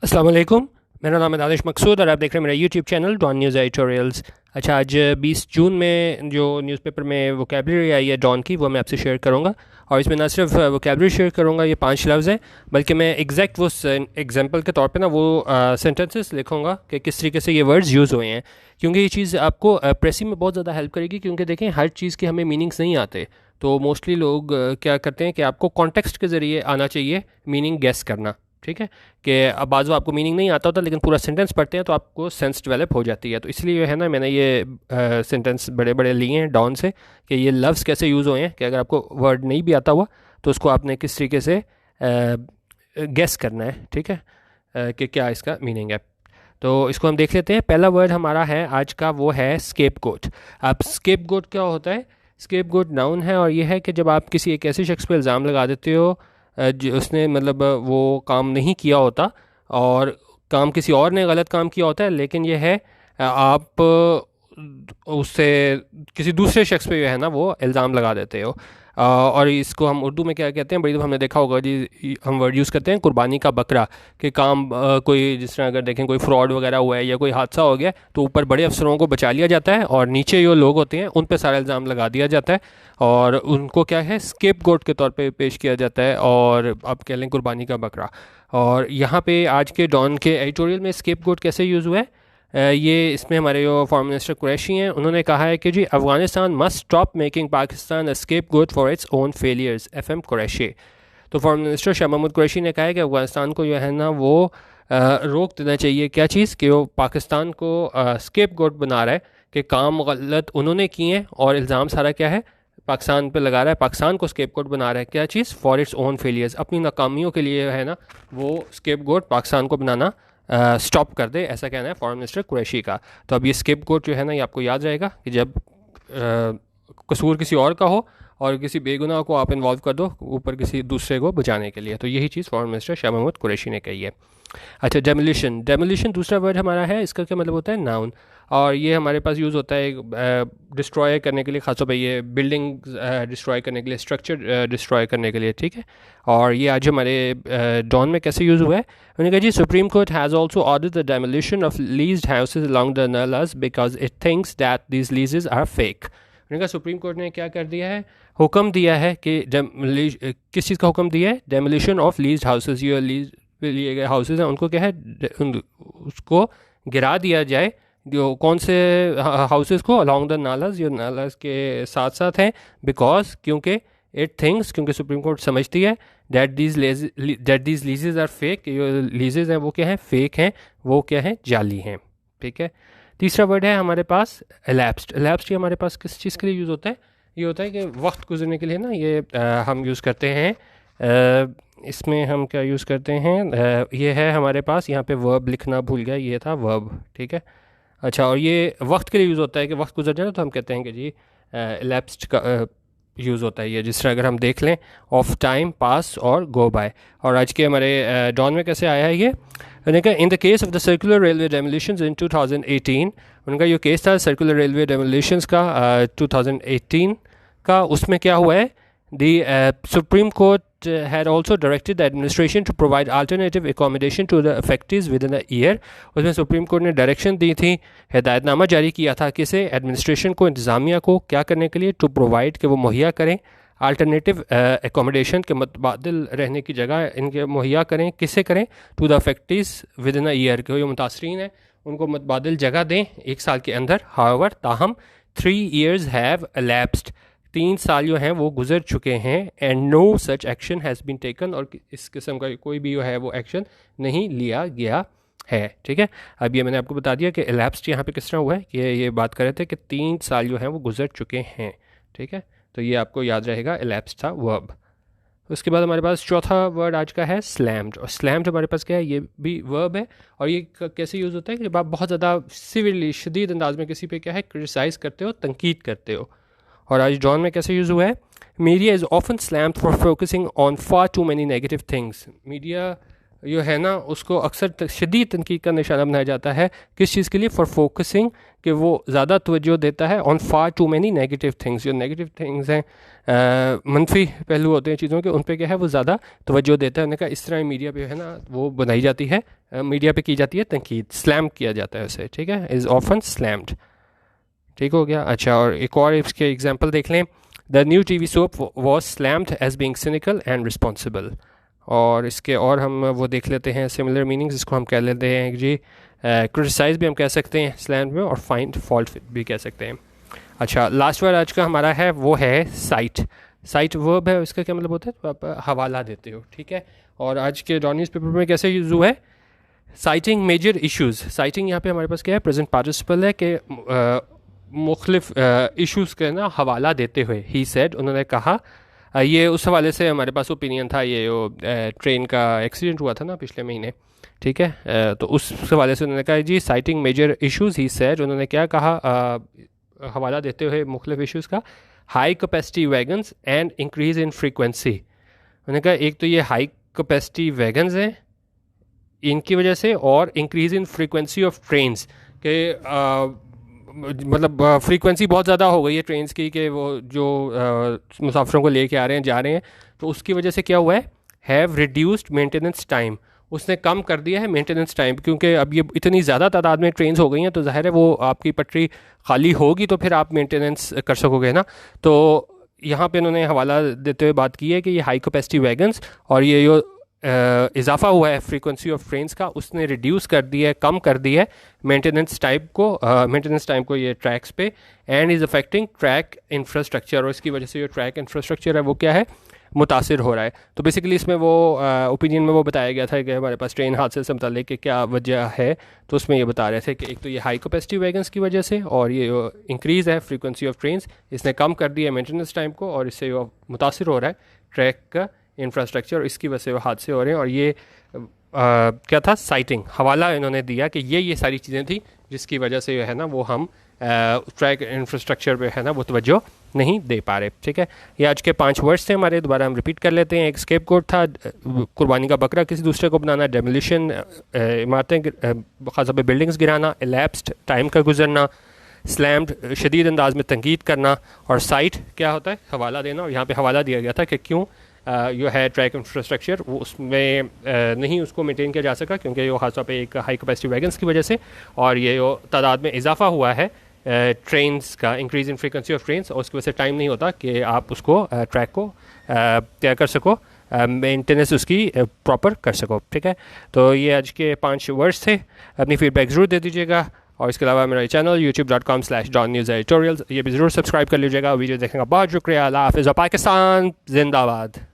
अस्सलाम वालेकुम। मेरा नाम है दानिश मकसूद और आप देख रहे हैं मेरा YouTube channel Dawn News editorials. अच्छा, आज 20 जून में जो न्यूज़पेपर में वोकेबलरी आई है डॉन की, वो मैं आपसे शेयर करूंगा। और इसमें ना सिर्फ वोकेबलरी शेयर करूंगा, ये 5 लफ्ज़ हैं, बल्कि मैं एग्जैक्ट वो एग्जांपल के तौर पे ना वो सेंटेंसेस लिखूंगा कि किस तरीके से ये वर्ड्स यूज़ हुए हैं। क्योंकि ये चीज़ आपको प्रेसिंग में बहुत ज़्यादा हेल्प करेगी, क्योंकि देखें हर चीज़ के हमें मीनिंग्स नहीं आते। तो मोस्टली लोग क्या करते हैं कि आपको कॉन्टेक्स्ट के ज़रिए आना चाहिए मीनिंग गेस करना। ठीक है, कि अब बाज़ आपको मीनिंग नहीं आता होता, लेकिन पूरा सेंटेंस पढ़ते हैं तो आपको सेंस डेवलप हो जाती है। तो इसलिए जो है ना, मैंने ये सेंटेंस बड़े बड़े लिए हैं डॉन से, कि ये लफ्ज़ कैसे यूज़ हुए हैं, कि अगर आपको वर्ड नहीं भी आता हुआ तो उसको आपने किस तरीके से गेस करना है। ठीक है, कि क्या इसका मीनिंग है। तो इसको हम देख लेते हैं। पहला वर्ड हमारा है आज का, वो है स्केपगोट। अब स्केपगोट क्या होता है? स्केपगोट नाउन है, और ये है कि जब आप किसी एक ऐसे शख्स पर इल्ज़ाम लगा देते हो जो उसने मतलब वो काम नहीं किया होता, और काम किसी और ने गलत काम किया होता है, लेकिन ये है आप उससे किसी दूसरे शख्स पे जो है ना वो इल्ज़ाम लगा देते हो। और इसको हम उर्दू में क्या कहते हैं, बड़ी दफ़ा हमने देखा होगा जी, हम वर्ड यूज़ करते हैं कुर्बानी का बकरा। कि काम कोई जिस तरह अगर देखें कोई फ्रॉड वगैरह हुआ है या कोई हादसा हो गया, तो ऊपर बड़े अफसरों को बचा लिया जाता है और नीचे जो लोग होते हैं उन पर सारा इल्ज़ाम लगा दिया जाता है, और उनको क्या है, स्केप गोट के तौर पे पेश किया जाता है, और आप कह लें कुर्बानी का बकरा। और यहाँ पे आज के डॉन के एडिटोरियल में स्केप गोट कैसे यूज़ हुआ है, ये इसमें हमारे जो फॉरेन मिनिस्टर कुरैशी हैं, उन्होंने कहा है कि जी Afghanistan must stop making Pakistan a scapegoat for its own failures, FM Qureshi. तो फॉरेन मिनिस्टर शाह महमूद कुरैशी ने कहा है कि अफ़गानिस्तान को जो है ना वो रोक देना चाहिए, क्या चीज़, कि वो पाकिस्तान को स्केप गोट बना रहा है, कि काम गलत उन्होंने किए हैं और इल्ज़ाम सारा क्या है पाकिस्तान पे लगा रहा है, पाकिस्तान को स्केप गोट बना रहा है। क्या चीज़? फॉर इट्स ओन फेलियर्स, अपनी नाकामियों के लिए है ना वो स्केप गोट पाकिस्तान को बनाना स्टॉप कर दे, ऐसा कहना है फॉरेन मिनिस्टर कुरैशी का। तो अब ये स्केप गोट जो है ना, ये आपको याद रहेगा कि जब कसूर किसी और का हो और किसी बेगुनाह को आप इन्वॉल्व कर दो ऊपर किसी दूसरे को बचाने के लिए, तो यही चीज़ फॉरेन मिनिस्टर शाह महमूद कुरैशी ने कही है। अच्छा, डेमोलिशन। डेमोलिशन दूसरा वर्ड हमारा है, इसका क्या मतलब होता है? नाउन। और ये हमारे पास यूज़ होता है डिस्ट्रॉय करने के लिए, खासतौर पर ये बिल्डिंग डिस्ट्रॉय करने के लिए, स्ट्रक्चर डिस्ट्रॉय करने के लिए। ठीक है, और ये आज हमारे डॉन में कैसे यूज़ हुआ है? उन्होंने कहा जी, supreme court has also ordered the demolition of leased houses along the nalas because it thinks that these leases are fake. उन्होंने कहा सुप्रीम कोर्ट ने क्या कर दिया है, हुक्म दिया है कि किस चीज़ का हुक्म दिया है? Demolition of leased houses. ये लीज लिए गए हाउसेज हैं उनको क्या है, उसको गिरा दिया जाए। जो कौन से हाउसेस को? अलॉन्ग द नालाज, जो नालाज के साथ साथ हैं। बिकॉज, क्योंकि इट थिंक्स, क्योंकि सुप्रीम कोर्ट समझती है that these leases are fake, जो लीजेज हैं वो क्या हैं? फेक हैं, वो क्या हैं? जाली हैं। ठीक है, तीसरा वर्ड है हमारे पास एलैप्स्ड। एलैप्स्ड ये हमारे पास किस चीज़ के लिए यूज़ होता है? ये होता है कि वक्त गुजरने के लिए ना, ये हम यूज़ करते हैं। इसमें हम क्या यूज़ करते हैं, ये है हमारे पास यहाँ पे वर्ब लिखना भूल गया, ये था वर्ब। ठीक है, अच्छा, और ये वक्त के लिए यूज़ होता है कि वक्त गुजर जाए तो हम कहते हैं कि जी एलैप्स्ड का यूज़ होता है ये। जिस तरह अगर हम देख लें, ऑफ टाइम, पास और गो बाय। और आज के हमारे डॉन में कैसे आया है ये? उन्होंने कहा in the case of the circular railway demolitions in 2018, उनका ये केस था सर्कुलर रेलवे डेमोलिशंस का 2018 का। उसमें क्या हुआ है, the supreme court had also directed the administration to provide alternative accommodation to the affectees within a year। उसमें सुप्रीम कोर्ट ने डायरेक्शन दी थी, हिदायतनामा जारी किया था किसे? एडमिनिस्ट्रेशन को, इंतज़ामिया को, क्या करने के लिए? टू प्रोवाइड, कि वो मुहैया करें अल्टरनेटिव एकोमोडेशन, के मुतबादिल रहने की जगह इनके मुहैया करें। किसे करें? To the affectees within a year, के जो मुतासरीन हैं उनको मुतबादिल जगह दें 1 साल के अंदर। हाउएवर, ताहम 3 years हैव elapsed, 3 साल जो हैं वो गुजर चुके हैं। And no such action has been taken, और इस किस्म का कोई भी जो है वो एक्शन नहीं लिया गया है। ठीक है, अब ये मैंने आपको बता दिया कि elapsed यहाँ पे किस तरह हुआ है, कि ये बात कर रहे थे कि 3 साल जो हैं वो गुजर चुके हैं। ठीक है, तो ये आपको याद रहेगा, elapsed था वर्ब। उसके बाद हमारे पास चौथा वर्ड आज का है स्लैम्ड। और स्लैम्ड हमारे पास क्या है? ये भी वर्ब है। और ये कैसे यूज़ होता है कि जब आप बहुत ज़्यादा सिविली, शदीद अंदाज में किसी पे क्या है क्रिटिसाइज़ करते हो, तनकीद करते हो। और आज जॉन में कैसे यूज़ हुआ है? Media is often slammed for focusing on far too many negative things. Media जो है ना उसको अक्सर शदीद तनकीद का निशाना बनाया जाता है। किस चीज़ के लिए? फॉर फोकसिंग, कि वो ज़्यादा तवज्जो देता है on far too many negative things. जो नेगेटिव थिंग्स हैं, मनफी पहलू होते हैं चीज़ों के, उन पे क्या है वो ज़्यादा तवज्जो देता है। उन्होंने कहा इस तरह मीडिया पे है ना वो बनाई जाती है, मीडिया पे की जाती है तनकीद, स्लैम किया जाता है उसे, ठीक है, इज़ ऑफन स्लैम्ड। ठीक हो गया। अच्छा, और एक और इसके एग्जांपल देख लें। The new TV soap was slammed as being cynical and responsible. और इसके और हम वो देख लेते हैं सिमिलर मीनिंग्स, इसको हम कह लेते हैं जी क्रिटिसाइज भी हम कह सकते हैं स्लैम्ड में, और फाइंड फॉल्ट भी कह सकते हैं। अच्छा, लास्ट वर्ड आज का हमारा है वो है साइट। साइट वर्ब है, इसका क्या मतलब होता है? तो आप हवाला देते हो, ठीक है। और आज के डॉन न्यूज़ पेपर में कैसे यूज़ हुआ है? Sighting major issues. साइटिंग यहाँ पे हमारे पास क्या है? प्रेजेंट पार्टिसिपल है कि मुख्तलिफ इश्यूज़ का ना हवाला देते हुए, ही सेड, उन्होंने कहा। ये उस हवाले से हमारे पास ओपिनियन था, ये वो ट्रेन का एक्सीडेंट हुआ था ना पिछले महीने, ठीक है। तो उस हवाले से उन्होंने कहा जी citing major issues, he said, उन्होंने क्या कहा हवाला देते हुए मुख्तलिफ इश्यूज़ का? High capacity wagons and increase in frequency. उन्होंने कहा एक तो ये हाई कैपेसिटी वैगन्स हैं इनकी वजह से, और increase in frequency of trains के मतलब फ्रीक्वेंसी बहुत ज़्यादा हो गई है ट्रेन्स की, कि वो जो मुसाफिरों को लेके आ रहे हैं, जा रहे हैं, तो उसकी वजह से क्या हुआ है? हैव रिड्यूस्ड मेंटेनेंस टाइम, उसने कम कर दिया है मेंटेनेंस टाइम, क्योंकि अब ये इतनी ज़्यादा तादाद में ट्रेन्स हो गई हैं, तो ज़ाहिर है वो आपकी पटरी खाली होगी तो फिर आप मेंटेनेंस कर सकोगे ना। तो यहाँ पे उन्होंने हवाला देते हुए बात की है कि ये हाई कैपेसिटी वैगन्स और ये जो इजाफा हुआ है फ्रीक्वेंसी ऑफ ट्रेन्स का, उसने रिड्यूस कर दिया है, कम कर दिया है मेंटेनेंस टाइम को ये ट्रैक्स पे, and is affecting track infrastructure, और इसकी वजह से जो ट्रैक इंफ्रास्ट्रक्चर है वो क्या है? मुतासिर हो रहा है। तो बेसिकली इसमें वो ओपिनियन में वो बताया गया था कि हमारे पास ट्रेन हादसे से मुताल्लिक कि क्या वजह है, तो उसमें ये बता रहे थे कि एक तो ये हाई कैपेसिटी वैगन्स की वजह से, और ये इंक्रीज़ है फ्रीक्वेंसी ऑफ ट्रेन्स, इसने कम कर दिया है मेंटेनेंस टाइम को, और इससे मुतासिर हो रहा है ट्रैक का इंफ्रास्ट्रक्चर, इसकी वजह से वो हादसे हो रहे हैं। और ये क्या था? साइटिंग, हवाला इन्होंने दिया कि ये सारी चीज़ें थी जिसकी वजह से जो है ना वो हम ट्रैक इंफ्रास्ट्रक्चर पे है ना वो तवज्जो नहीं दे पा रहे, ठीक है। ये आज के 5 वर्ड्स थे हमारे, दोबारा हम रिपीट कर लेते हैं। एक स्केप गोट था, कुर्बानी का बकरा किसी दूसरे को बनाना, डेमोलिशन इमारतें खासतौर पे बिल्डिंग्स गिराना, एलैप्स्ड टाइम का गुजरना, स्लैम्ड शदीद अंदाज में तंकीद करना, और साइट क्या होता है? हवाला देना। और यहाँ पे हवाला दिया गया था कि क्यों जो है ट्रैक इंफ्रास्ट्रक्चर वो उसमें नहीं उसको मेंटेन किया जा सका, क्योंकि वो खासतौर पे एक हाई कैपेसिटी वैगन्स की वजह से, और ये जो तादाद में इजाफा हुआ है ट्रेन्स का, increase in frequency of trains, और उसकी वजह से टाइम नहीं होता कि आप उसको ट्रैक को तय कर सको, मेंटेनेंस उसकी प्रॉपर कर सको, ठीक है। तो ये आज के 5 वर्ड्स थे। अपनी फीडबैक ज़रूर दे दीजिएगा, और इसके अलावा मेरा चैनल youtube.com/DonNewsEditorials ये भी ज़रूर सब्सक्राइब कर लीजिएगा। वीडियो देखने का बहुत शुक्रिया। अल्लाह हाफ़िज़। पाकिस्तान जिंदाबाद।